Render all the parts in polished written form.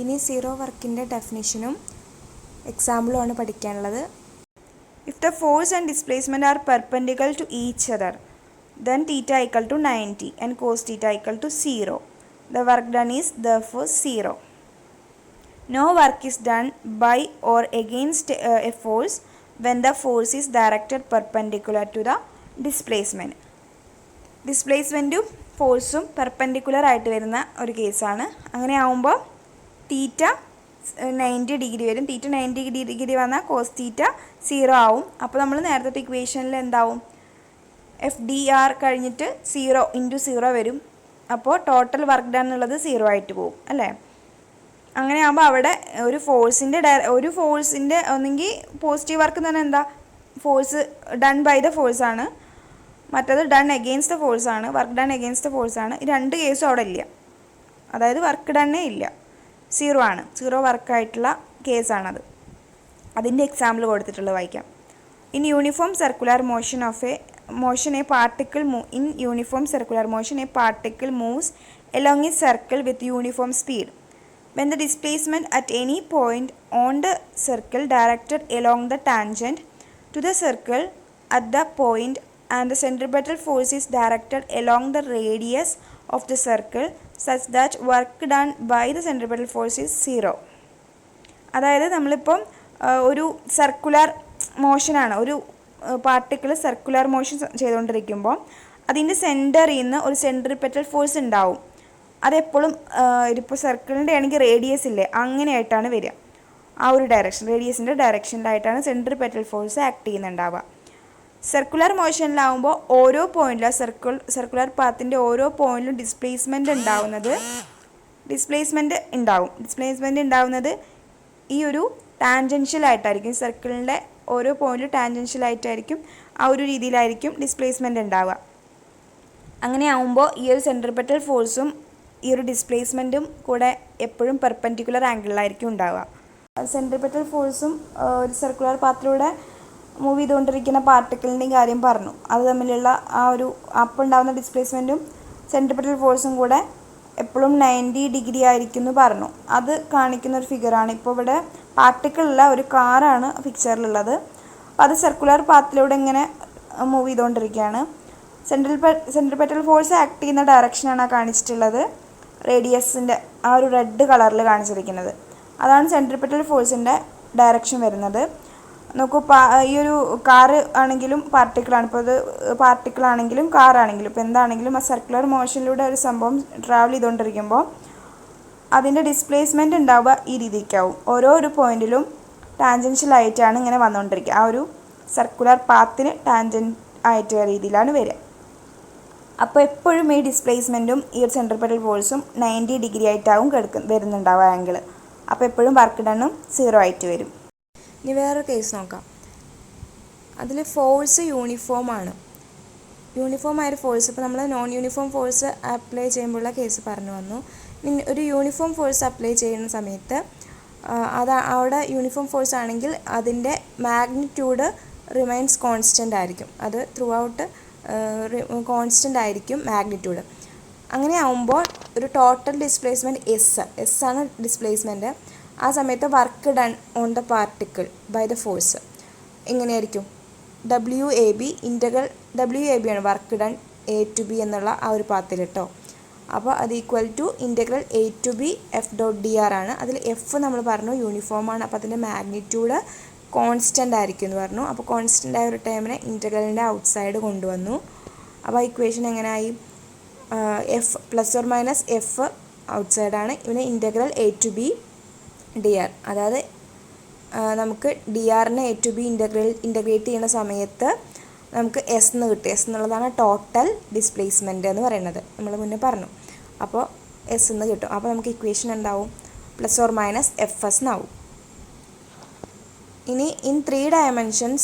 ഇനി സീറോ വർക്കിൻ്റെ ഡെഫിനിഷനും എക്സാമ്പിളുമാണ് പഠിക്കാനുള്ളത്. If the force and displacement are perpendicular to each other then theta equal to 90 and cos theta equal to 0. The work done is therefore 0. No work is done by or against a force when the force is directed perpendicular to the displacement. ഡിസ്പ്ലേസ്മെൻറ്റും ഫോഴ്സും perpendicular ആയിട്ട് വരുന്ന ഒരു കേസാണ്. അങ്ങനെ ആവുമ്പോൾ തീറ്റ 90 degree വരും. തീറ്റ 90 degree വന്നാൽ cos theta 0 ആവും. അപ്പോൾ നമ്മൾ നേരത്തെ ഇക്വേഷനിൽ എന്താവും, എഫ് ഡി ആർ കഴിഞ്ഞിട്ട് 0 ഇൻറ്റു 0 വരും. അപ്പോൾ ടോട്ടൽ വർക്ക് ഡൺ എന്നുള്ളത് 0 ആയിട്ട് പോകും അല്ലേ. അങ്ങനെ ആകുമ്പോൾ അവിടെ ഒരു ഫോഴ്സിൻ്റെ ഒന്നെങ്കിൽ പോസിറ്റീവ് വർക്ക് എന്ന് പറഞ്ഞാൽ എന്താ, ഫോഴ്സ് ഡൺ ബൈ ദ ഫോഴ്സാണ്, മറ്റത് ഡൺ എഗെയിൻസ്റ്റ് ദ ഫോഴ്സാണ്, വർക്ക് ഡൺ എഗെയിൻസ്റ്റ് ദ ഫോഴ്സാണ്. ഈ രണ്ട് കേസും അവിടെ ഇല്ല, അതായത് വർക്ക് ഡണ്ണേ ഇല്ല, 0 ആണ്, 0 വർക്കായിട്ടുള്ള കേസാണത്. അതിൻ്റെ എക്സാമ്പിൾ കൊടുത്തിട്ടുള്ളത് വായിക്കാം. In uniform circular motion a particle moves along a circle with uniform speed. When the displacement at any point on the circle directed along the tangent to the circle at the point and the centripetal force is directed along the radius of the circle such that work done by the centripetal force is 0. അതായത് നമ്മളിപ്പം ഒരു circular മോഷനാണ്, ഒരു particle circular motion ചെയ്തുകൊണ്ടിരിക്കുമ്പോൾ അതിൻ്റെ സെൻറ്ററിൽ നിന്ന് ഒരു centripetal force ഉണ്ടാവും. അതെപ്പോഴും ഇതിപ്പോൾ സർക്കിളിൻ്റെ ആണെങ്കിൽ റേഡിയസ് ഇല്ലേ, അങ്ങനെയായിട്ടാണ് വരിക. ആ ഒരു ഡയറക്ഷൻ, റേഡിയസിൻ്റെ ഡയറക്ഷനിലായിട്ടാണ് സെൻട്രിപെറ്റൽ ഫോഴ്സ് ആക്ട് ചെയ്യുന്നുണ്ടാവുക. സർക്കുലർ മോഷനിലാവുമ്പോൾ ഓരോ പോയിന്റിലും സർക്കുലർ പാത്തിൻ്റെ ഓരോ പോയിന്റിലും ഡിസ്പ്ലേസ്മെൻറ്റ് ഉണ്ടാവുന്നത് ഈ ഒരു ടാൻജൻഷ്യലായിട്ടായിരിക്കും. സർക്കിളിൻ്റെ ഓരോ പോയിന്റിലും ടാൻജൻഷ്യലായിട്ടായിരിക്കും, ആ ഒരു രീതിയിലായിരിക്കും ഡിസ്പ്ലേസ്മെൻറ്റ് ഉണ്ടാവുക. അങ്ങനെ ആവുമ്പോൾ ഈ ഒരു സെൻട്രിപെറ്റൽ ഫോഴ്സും ഈ ഒരു ഡിസ്പ്ലേസ്മെൻറ്റും കൂടെ എപ്പോഴും പെർപെൻഡിക്കുലർ ആംഗിളിലായിരിക്കും ഉണ്ടാവുക. സെൻട്രിപെറ്റൽ ഫോഴ്സും ഒരു സർക്കുലർ പാത്തിലൂടെ മൂവ് ചെയ്തുകൊണ്ടിരിക്കുന്ന പാർട്ടിക്കിളിൻ്റെയും കാര്യം പറഞ്ഞു. അത് തമ്മിലുള്ള ആ ഒരു അപ്പോൾ ഉണ്ടാകുന്ന ഡിസ്പ്ലേസ്മെൻറ്റും സെൻട്രിപെറ്റൽ ഫോഴ്സും കൂടെ എപ്പോഴും 90 ഡിഗ്രി ആയിരിക്കും എന്ന് പറഞ്ഞു. അത് കാണിക്കുന്ന ഒരു ഫിഗറാണ്. ഇപ്പോൾ ഇവിടെ പാർട്ടിക്കിളുള്ള ഒരു കാറാണ് പിക്ചറിലുള്ളത്. അപ്പോൾ അത് സർക്കുലർ പാത്തിലൂടെ ഇങ്ങനെ മൂവ് ചെയ്തുകൊണ്ടിരിക്കുകയാണ്. സെൻട്രിപെറ്റൽ ഫോഴ്സ് ആക്ട് ചെയ്യുന്ന ഡയറക്ഷനാണ് കാണിച്ചിട്ടുള്ളത്, റേഡിയസിൻ്റെ ആ ഒരു റെഡ് കളറിൽ കാണിച്ചിരിക്കുന്നത്. അതാണ് സെൻട്രിപെറ്റൽ ഫോഴ്സിൻ്റെ ഡയറക്ഷൻ വരുന്നത്. നോക്കൂ, ഈ ഒരു കാറ് ആണെങ്കിലും പാർട്ടിക്കിളാണ്. ഇപ്പോൾ ഇത് പാർട്ടിക്കിളാണെങ്കിലും കാറാണെങ്കിലും ഇപ്പോൾ എന്താണെങ്കിലും ആ സർക്കുലർ മോഷനിലൂടെ ഒരു സംഭവം ട്രാവൽ ചെയ്തുകൊണ്ടിരിക്കുമ്പോൾ അതിൻ്റെ ഡിസ്പ്ലേസ്മെൻറ്റ് ഉണ്ടാവുക ഈ രീതിക്കാവും. ഓരോ പോയിന്റിലും ടാൻജൻഷ്യലായിട്ടാണ് ഇങ്ങനെ വന്നുകൊണ്ടിരിക്കുക. ആ ഒരു സർക്കുലർ പാത്തിന് ടാൻജൻറ്റ് ആയിട്ടുള്ള രീതിയിലാണ് വരിക. അപ്പോൾ എപ്പോഴും ഈ ഡിസ്പ്ലേസ്മെൻറ്റും ഈ ഒരു സെൻട്രിപെറ്റൽ ഫോഴ്സും 90 ഡിഗ്രി ആയിട്ടാവും വരുന്നുണ്ടാവുക ആംഗിൾ. അപ്പോൾ എപ്പോഴും വർക്ക് ഡണ്ണും 0 ആയിട്ട് വരും. ഇനി വേറൊരു കേസ് നോക്കാം. അതിൽ ഫോഴ്സ് യൂണിഫോമാണ്. യൂണിഫോം ആയൊരു ഫോഴ്സ്, ഇപ്പോൾ നമ്മൾ നോൺ യൂണിഫോം ഫോഴ്സ് അപ്ലൈ ചെയ്യുമ്പോഴുള്ള കേസ് പറഞ്ഞു വന്നു. ഒരു യൂണിഫോം ഫോഴ്സ് അപ്ലൈ ചെയ്യുന്ന സമയത്ത് അവിടെ യൂണിഫോം ഫോഴ്സ് ആണെങ്കിൽ അതിൻ്റെ മാഗ്നിറ്റ്യൂഡ് റിമൈൻസ് കോൺസ്റ്റൻ്റ് ആയിരിക്കും. അത് ത്രൂ ഔട്ട് കോൺസ്റ്റൻ്റ് ആയിരിക്കും മാഗ്നിറ്റ്യൂഡ്. അങ്ങനെ ആവുമ്പോൾ ഒരു ടോട്ടൽ ഡിസ്പ്ലേസ്മെൻറ്റ് എസ് ആണ് ഡിസ്പ്ലേസ്മെൻറ്റ്. ആ സമയത്ത് work done on the particle by the force എങ്ങനെയായിരിക്കും, WAB ആണ് work done A to B എന്നുള്ള ആ ഒരു പാത്തിൽ കേട്ടോ. അപ്പോൾ അത് equal to integral A to B F.dr ആണ്. അതിൽ എഫ് നമ്മൾ പറഞ്ഞു യൂണിഫോമാണ്, അപ്പോൾ അതിൻ്റെ മാഗ്നിറ്റ്യൂഡ് കോൺസ്റ്റൻ്റ് ആയിരിക്കും എന്ന് പറഞ്ഞു. അപ്പോൾ കോൺസ്റ്റൻ്റ് ആയ ഒരു ടൈമിനെ ഇൻ്റഗ്രലിൻ്റെ ഔട്ട്സൈഡ് കൊണ്ടുവന്നു. അപ്പോൾ ഇക്വേഷൻ എങ്ങനെയായി, F plus or minus F ഔട്ട്സൈഡാണ്, ഇവന് integral A to B dr. അതായത് നമുക്ക് dr-നെ A to B ഇൻ്റഗ്രേറ്റ് ചെയ്യുന്ന സമയത്ത് നമുക്ക് എസ് എന്ന് കിട്ടും. എസ് എന്നുള്ളതാണ് ടോട്ടൽ ഡിസ്പ്ലേസ്മെൻറ്റ് എന്ന് പറയുന്നത്, നമ്മൾ മുന്നേ പറഞ്ഞു. അപ്പോൾ എസ് എന്ന് കിട്ടും. അപ്പോൾ നമുക്ക് ഇക്വേഷൻ ഉണ്ടാവും പ്ലസ് ഓർ മൈനസ് FS എന്നാവും. ഇനി in 3 dimensions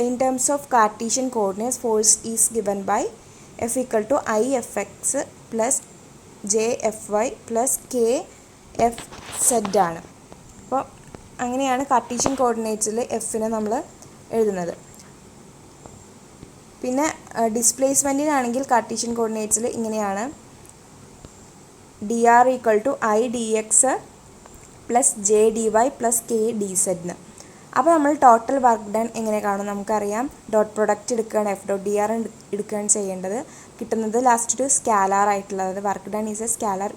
in terms of Cartesian coordinates force is given by F equal to IFX plus JFY plus KFZ ആണ്. അപ്പോൾ അങ്ങനെയാണ് കാർട്ടീഷ്യൻ കോർഡിനേറ്റ്സിൽ എഫിനെ നമ്മൾ എഴുതുന്നത്. പിന്നെ ഡിസ്പ്ലേസ്മെൻറ്റിനാണെങ്കിൽ കാർട്ടീഷ്യൻ കോർഡിനേറ്റ്സിൽ ഇങ്ങനെയാണ്, dr equal to I dx plus J D Y plus K D Z. അപ്പോൾ നമ്മൾ ടോട്ടൽ വർക്ക് ഡൺ എങ്ങനെ കാണും? നമുക്കറിയാം ഡോട്ട് പ്രൊഡക്റ്റ് എടുക്കുകയാണ്, എഫ് ഡോട്ട് ഡി ആർ എടുക്കുകയാണ് ചെയ്യേണ്ടത്. കിട്ടുന്നത് ലാസ്റ്റ് ഒരു സ്കാലാർ ആയിട്ടുള്ളത്. Work done is a scalar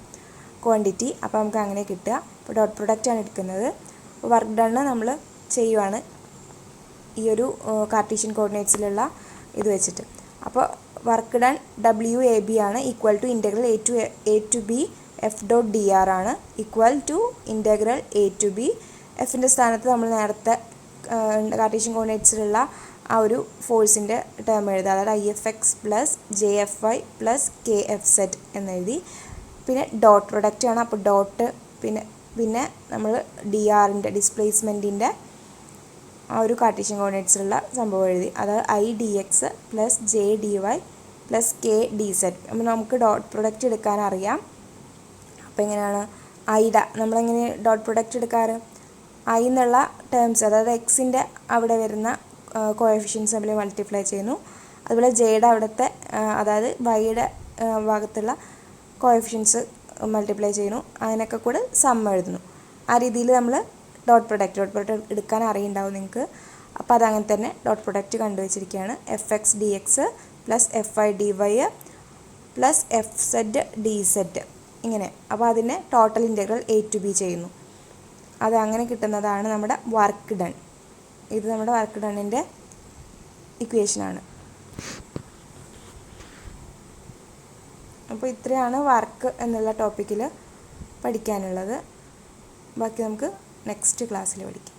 quantity. അപ്പോൾ നമുക്ക് അങ്ങനെ കിട്ടുക. അപ്പോൾ ഡോട്ട് പ്രൊഡക്റ്റാണ് എടുക്കുന്നത്. വർക്ക് ഡണ്ണ് നമ്മൾ ചെയ്യുവാണ് ഈ ഒരു കാർട്ടീഷ്യൻ കോർഡിനേറ്റ്സിലുള്ള ഇത് വെച്ചിട്ട്. അപ്പോൾ work done W A B ആണ് equal to integral A to B F dot D R ആണ് equal to integral A to B. എഫിൻ്റെ സ്ഥാനത്ത് നമ്മൾ നേരത്തെ കാർട്ടീഷ്യൻ കോർഡിനേറ്റ്സിലുള്ള ആ ഒരു ഫോഴ്സിൻ്റെ ടേം എഴുതുക. അതായത് I F X plus J F Y plus K F set എന്നെഴുതി. പിന്നെ ഡോട്ട് പ്രൊഡക്റ്റ് ആണ്. അപ്പോൾ ഡോട്ട് പിന്നെ നമ്മൾ ഡി ആറിൻ്റെ ഡിസ്പ്ലേസ്മെൻറ്റിൻ്റെ ആ ഒരു കാർട്ടീഷ്യൻ കോർഡിനേറ്റ്സിലുള്ള സംഭവം എഴുതി. അതായത് I D X plus J D Y plus K D Z. അപ്പോൾ നമുക്ക് ഡോട്ട് പ്രൊഡക്റ്റ് എടുക്കാൻ അറിയാം. അപ്പോൾ എങ്ങനെയാണ് നമ്മളെങ്ങനെ ഡോട്ട് പ്രൊഡക്റ്റ് എടുക്കാറ്? ഐ എന്നുള്ള ടേംസ്, അതായത് എക്സിൻ്റെ അവിടെ വരുന്ന കോഎഫിഷ്യൻസ് തമ്മിൽ മൾട്ടിപ്ലൈ ചെയ്യുന്നു. അതുപോലെ ജെയുടെ അവിടുത്തെ അതായത് വൈയുടെ ഭാഗത്തുള്ള കോഎഫിഷ്യൻസ് മൾട്ടിപ്ലൈ ചെയ്യുന്നു. അതിനൊക്കെ കൂടെ സം എഴുതുന്നു. ആ രീതിയിൽ നമ്മൾ ഡോട്ട് പ്രൊഡക്റ്റ് എടുക്കാൻ അറിയുണ്ടാവും നിങ്ങൾക്ക്. അപ്പോൾ അതങ്ങനെ തന്നെ ഡോട്ട് പ്രൊഡക്റ്റ് കണ്ടുവച്ചിരിക്കുകയാണ്. F X D X plus F I D Y plus F Z D Z ഇങ്ങനെ. അപ്പോൾ അതിനെ total integral A to B ചെയ്യുന്നു. അത് അങ്ങനെ കിട്ടുന്നതാണ് നമ്മുടെ വർക്ക് ഡൺ. ഇത് നമ്മുടെ വർക്ക് ഡണ്ണിൻ്റെ ഇക്വേഷനാണ്. അപ്പോൾ ഇത്രയാണ് വർക്ക് എന്നുള്ള ടോപ്പിക്കിൽ പഠിക്കാനുള്ളത്. ബാക്കി നമുക്ക് നെക്സ്റ്റ് ക്ലാസ്സിൽ പഠിക്കാം.